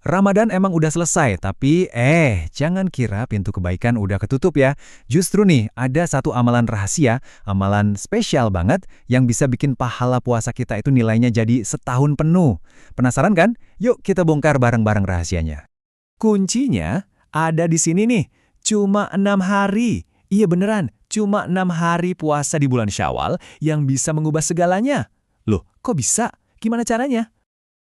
Ramadan emang udah selesai, tapi jangan kira pintu kebaikan udah ketutup ya. Justru nih, ada satu amalan rahasia, amalan spesial banget, yang bisa bikin pahala puasa kita itu nilainya jadi setahun penuh. Penasaran kan? Yuk kita bongkar bareng-bareng rahasianya. Kuncinya ada di sini nih, cuma 6 hari. Iya beneran, cuma 6 hari puasa di bulan Syawal yang bisa mengubah segalanya. Loh, kok bisa? Gimana caranya?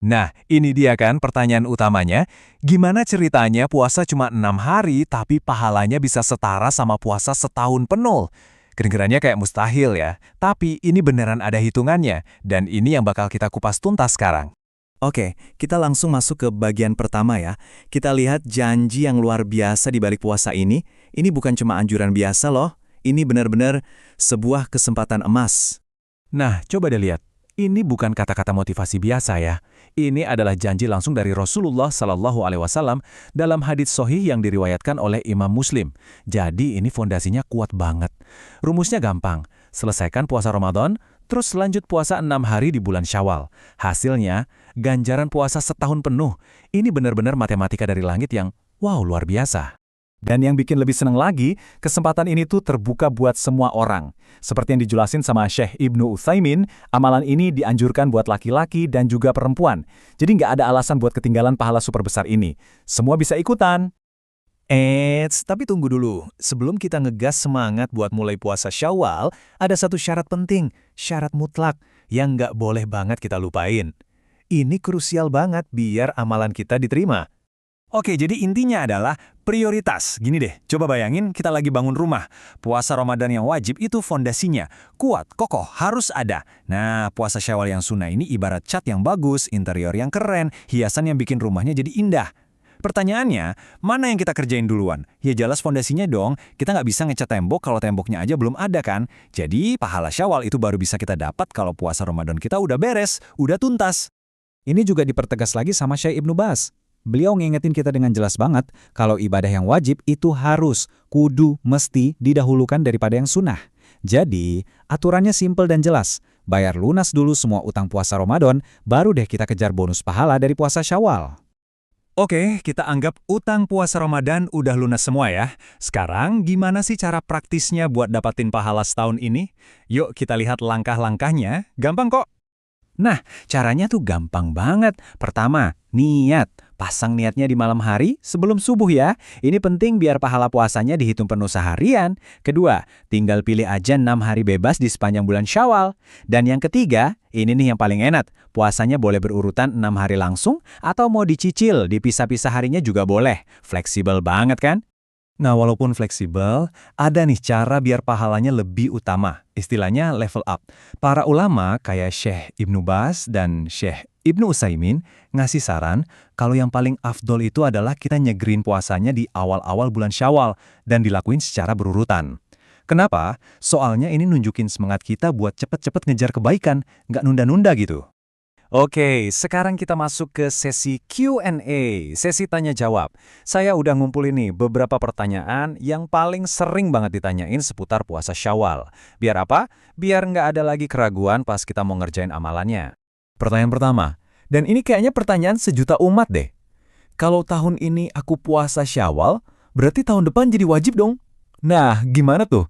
Nah, ini dia kan pertanyaan utamanya. Gimana ceritanya puasa cuma 6 hari tapi pahalanya bisa setara sama puasa setahun penuh? Kedengarannya kayak mustahil ya. Tapi ini beneran ada hitungannya. Dan ini yang bakal kita kupas tuntas sekarang. Oke, kita langsung masuk ke bagian pertama ya. Kita lihat janji yang luar biasa di balik puasa ini. Ini bukan cuma anjuran biasa loh. Ini benar-benar sebuah kesempatan emas. Nah, coba deh lihat. Ini bukan kata-kata motivasi biasa ya. Ini adalah janji langsung dari Rasulullah Sallallahu Alaihi Wasallam dalam hadits sahih yang diriwayatkan oleh Imam Muslim. Jadi ini fondasinya kuat banget. Rumusnya gampang. Selesaikan puasa Ramadan, terus lanjut puasa 6 hari di bulan Syawal. Hasilnya, ganjaran puasa setahun penuh. Ini benar-benar matematika dari langit yang wow, luar biasa. Dan yang bikin lebih senang lagi, kesempatan ini tuh terbuka buat semua orang. Seperti yang dijelasin sama Syekh Ibnu Utsaimin, amalan ini dianjurkan buat laki-laki dan juga perempuan. Jadi nggak ada alasan buat ketinggalan pahala super besar ini. Semua bisa ikutan. Tapi tunggu dulu. Sebelum kita ngegas semangat buat mulai puasa Syawal, ada satu syarat penting, syarat mutlak, yang nggak boleh banget kita lupain. Ini krusial banget biar amalan kita diterima. Oke, jadi intinya adalah prioritas. Gini deh, coba bayangin kita lagi bangun rumah. Puasa Ramadan yang wajib itu fondasinya. Kuat, kokoh, harus ada. Nah, puasa Syawal yang sunnah ini ibarat cat yang bagus, interior yang keren, hiasan yang bikin rumahnya jadi indah. Pertanyaannya, mana yang kita kerjain duluan? Ya jelas fondasinya dong, kita nggak bisa ngecat tembok kalau temboknya aja belum ada kan? Jadi, pahala Syawal itu baru bisa kita dapat kalau puasa Ramadan kita udah beres, udah tuntas. Ini juga dipertegas lagi sama Syekh Ibnu Baz. Beliau ngingetin kita dengan jelas banget kalau ibadah yang wajib itu harus, kudu, mesti didahulukan daripada yang sunnah. Jadi, aturannya simpel dan jelas. Bayar lunas dulu semua utang puasa Ramadan, baru deh kita kejar bonus pahala dari puasa Syawal. Oke, kita anggap utang puasa Ramadan udah lunas semua ya. Sekarang, gimana sih cara praktisnya buat dapatin pahala setahun ini? Yuk kita lihat langkah-langkahnya. Gampang kok. Nah, caranya tuh gampang banget. Pertama, niat. Pasang niatnya di malam hari sebelum subuh ya. Ini penting biar pahala puasanya dihitung penuh seharian. Kedua, tinggal pilih aja 6 hari bebas di sepanjang bulan Syawal. Dan yang ketiga, ini nih yang paling enak. Puasanya boleh berurutan 6 hari langsung atau mau dicicil, dipisah-pisah harinya juga boleh. Fleksibel banget kan? Nah, walaupun fleksibel, ada nih cara biar pahalanya lebih utama. Istilahnya level up. Para ulama kayak Syekh Ibnu Baz dan Syekh Ibnu Utsaimin ngasih saran kalau yang paling afdol itu adalah kita nyegerin puasanya di awal-awal bulan Syawal dan dilakuin secara berurutan. Kenapa? Soalnya ini nunjukin semangat kita buat cepet-cepet ngejar kebaikan, nggak nunda-nunda gitu. Oke, sekarang kita masuk ke sesi Q&A, sesi tanya-jawab. Saya udah ngumpulin nih beberapa pertanyaan yang paling sering banget ditanyain seputar puasa Syawal. Biar apa? Biar nggak ada lagi keraguan pas kita mau ngerjain amalannya. Pertanyaan pertama, dan ini kayaknya pertanyaan sejuta umat deh. Kalau tahun ini aku puasa Syawal, berarti tahun depan jadi wajib dong? Nah, gimana tuh?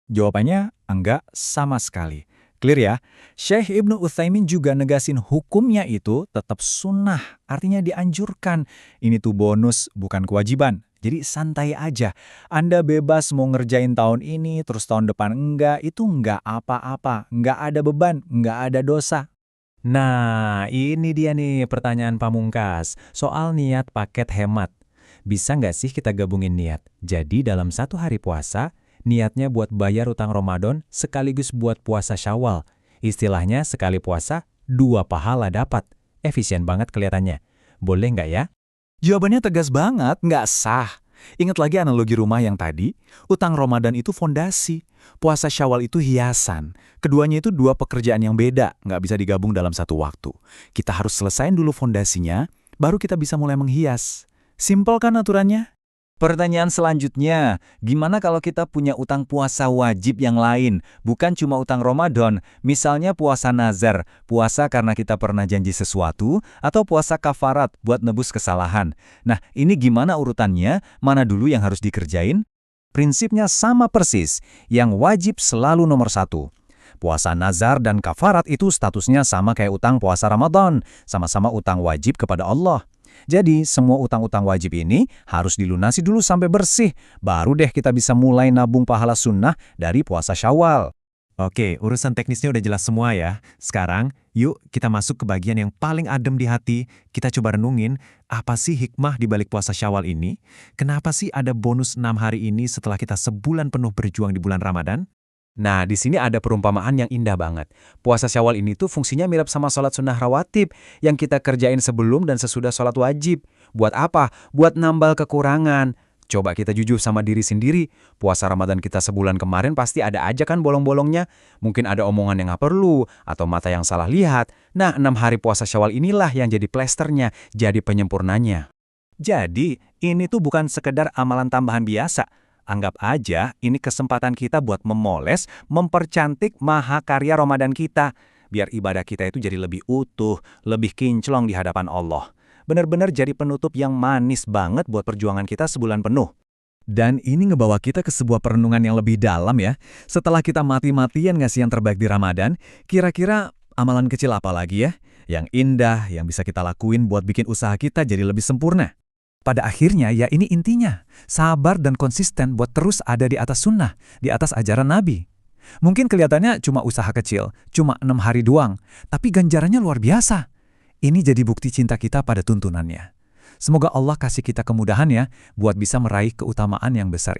Jawabannya enggak sama sekali. Clear ya? Syekh Ibnu Utsaimin juga negasin hukumnya itu tetap sunnah, artinya dianjurkan. Ini tuh bonus, bukan kewajiban. Jadi santai aja. Anda bebas mau ngerjain tahun ini, terus tahun depan enggak, itu enggak apa-apa. Enggak ada beban, enggak ada dosa. Nah, ini dia nih pertanyaan pamungkas. Soal niat paket hemat. Bisa nggak sih kita gabungin niat? Jadi dalam satu hari puasa, niatnya buat bayar utang Ramadan sekaligus buat puasa Syawal. Istilahnya sekali puasa, 2 pahala dapat. Efisien banget kelihatannya. Boleh nggak ya? Jawabannya tegas banget, nggak sah. Ingat lagi analogi rumah yang tadi, utang Ramadan itu fondasi, puasa Syawal itu hiasan. Keduanya itu 2 pekerjaan yang beda, nggak bisa digabung dalam satu waktu. Kita harus selesain dulu fondasinya, baru kita bisa mulai menghias. Simpel kan aturannya? Pertanyaan selanjutnya, gimana kalau kita punya utang puasa wajib yang lain, bukan cuma utang Ramadan, misalnya puasa nazar, puasa karena kita pernah janji sesuatu, atau puasa kafarat buat nebus kesalahan. Nah, ini gimana urutannya? Mana dulu yang harus dikerjain? Prinsipnya sama persis, yang wajib selalu nomor 1. Puasa nazar dan kafarat itu statusnya sama kayak utang puasa Ramadan, sama-sama utang wajib kepada Allah. Jadi, semua utang-utang wajib ini harus dilunasi dulu sampai bersih, baru deh kita bisa mulai nabung pahala sunnah dari puasa Syawal. Oke, urusan teknisnya udah jelas semua ya. Sekarang, yuk kita masuk ke bagian yang paling adem di hati. Kita coba renungin, apa sih hikmah di balik puasa Syawal ini? Kenapa sih ada bonus 6 hari ini setelah kita sebulan penuh berjuang di bulan Ramadan? Nah, di sini ada perumpamaan yang indah banget. Puasa Syawal ini tuh fungsinya mirip sama sholat sunnah rawatib yang kita kerjain sebelum dan sesudah sholat wajib. Buat apa? Buat nambal kekurangan. Coba kita jujur sama diri sendiri. Puasa Ramadan kita sebulan kemarin pasti ada aja kan bolong-bolongnya. Mungkin ada omongan yang nggak perlu, atau mata yang salah lihat. Nah, 6 hari puasa Syawal inilah yang jadi plesternya, jadi penyempurnanya. Jadi, ini tuh bukan sekedar amalan tambahan biasa. Anggap aja ini kesempatan kita buat memoles, mempercantik mahakarya Ramadan kita. Biar ibadah kita itu jadi lebih utuh, lebih kinclong di hadapan Allah. Benar-benar jadi penutup yang manis banget buat perjuangan kita sebulan penuh. Dan ini ngebawa kita ke sebuah perenungan yang lebih dalam ya. Setelah kita mati-matian ngasih yang terbaik di Ramadan, kira-kira amalan kecil apa lagi ya? Yang indah, yang bisa kita lakuin buat bikin usaha kita jadi lebih sempurna. Pada akhirnya, ya ini intinya. Sabar dan konsisten buat terus ada di atas sunnah, di atas ajaran Nabi. Mungkin kelihatannya cuma usaha kecil, cuma 6 hari doang, tapi ganjarannya luar biasa. Ini jadi bukti cinta kita pada tuntunannya. Semoga Allah kasih kita kemudahan ya, buat bisa meraih keutamaan yang besar.